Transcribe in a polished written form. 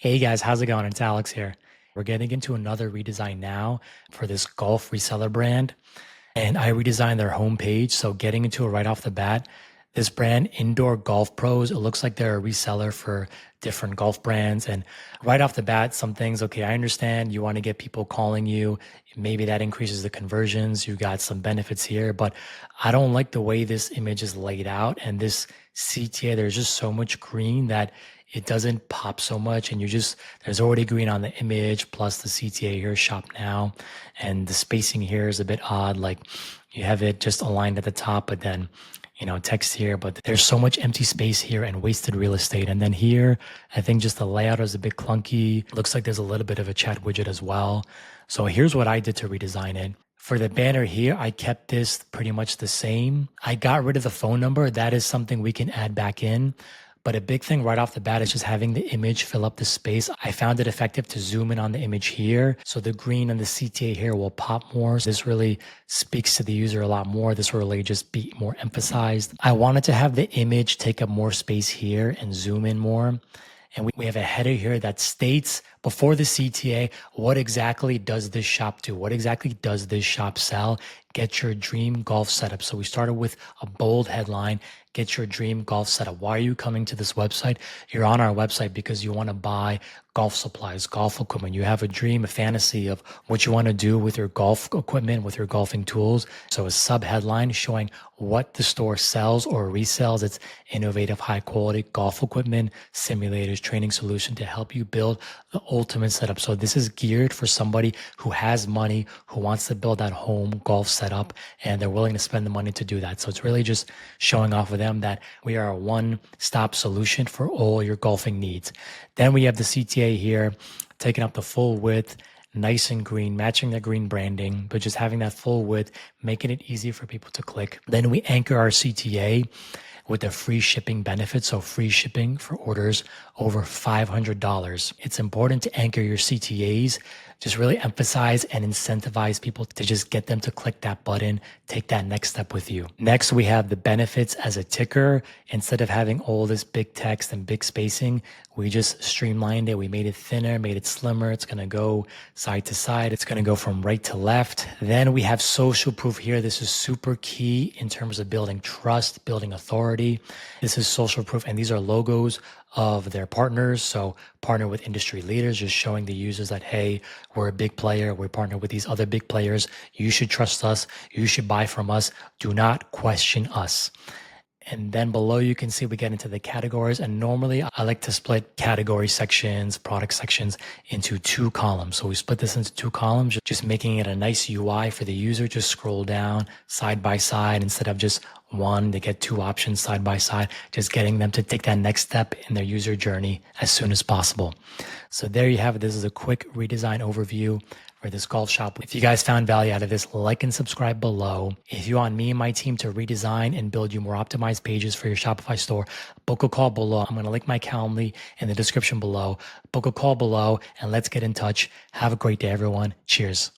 Hey guys, how's it going? It's Alex here. We're getting into another redesign now for this golf reseller brand. And I redesigned their homepage. So getting into it right off the bat, this brand, Indoor Golf Pros, it looks like they're a reseller for different golf brands. And right off the bat, some things, okay, I understand you want to get people calling you. Maybe that increases the conversions. You got some benefits here, but I don't like the way this image is laid out. And this CTA, there's just so much green that it doesn't pop so much. And there's already green on the image, plus the CTA here, shop now. And the spacing here is a bit odd. Like you have it just aligned at the top, but then text here, but there's so much empty space here and wasted real estate. And then here, I think just the layout is a bit clunky. Looks like there's a little bit of a chat widget as well. So here's what I did to redesign it. For the banner here, I kept this pretty much the same. I got rid of the phone number. That is something we can add back in. But a big thing right off the bat is just having the image fill up the space. I found it effective to zoom in on the image here. So the green and the CTA here will pop more. So this really speaks to the user a lot more. This will really just be more emphasized. I wanted to have the image take up more space here and zoom in more. And we have a header here that states before the CTA, what exactly does this shop do? What exactly does this shop sell? Get your dream golf setup. So we started with a bold headline, get your dream golf setup. Why are you coming to this website? You're on our website because you want to buy golf supplies, golf equipment. You have a dream, a fantasy of what you want to do with your golf equipment, with your golfing tools. So a sub headline showing what the store sells or resells. It's innovative, high quality golf equipment, simulators, training solution to help you build the ultimate setup. So this is geared for somebody who has money, who wants to build that home golf setup, and they're willing to spend the money to do that. So it's really just showing off with them that we are a one-stop solution for all your golfing needs. Then we have the CTA here, taking up the full width, nice and green, matching the green branding, but just having that full width, making it easy for people to click. Then we anchor our CTA with a free shipping benefit. So free shipping for orders over $500. It's important to anchor your CTAs, just really emphasize and incentivize people to just get them to click that button, take that next step with you. Next, we have the benefits as a ticker. Instead of having all this big text and big spacing, we just streamlined it. We made it thinner, made it slimmer. It's going to go side to side. It's going to go from right to left. Then we have social proof here. This is super key in terms of building trust, building authority. This is social proof, and these are logos of their partners. So partner with industry leaders, just showing the users that, hey, we're a big player. We're partnered with these other big players. You should trust us. You should buy from us. Do not question us. And then below you can see we get into the categories. And normally I like to split category sections, product sections into two columns. So we split this into two columns, just making it a nice UI for the user. Just scroll down side by side instead of just one. They get two options side by side, just getting them to take that next step in their user journey as soon as possible. So there you have it. This is a quick redesign overview for this golf shop. If you guys found value out of this, like and subscribe below. If you want me and my team to redesign and build you more optimized pages for your Shopify store, book a call below. I'm going to link my Calendly in the description below. Book a call below and let's get in touch. Have a great day, everyone. Cheers.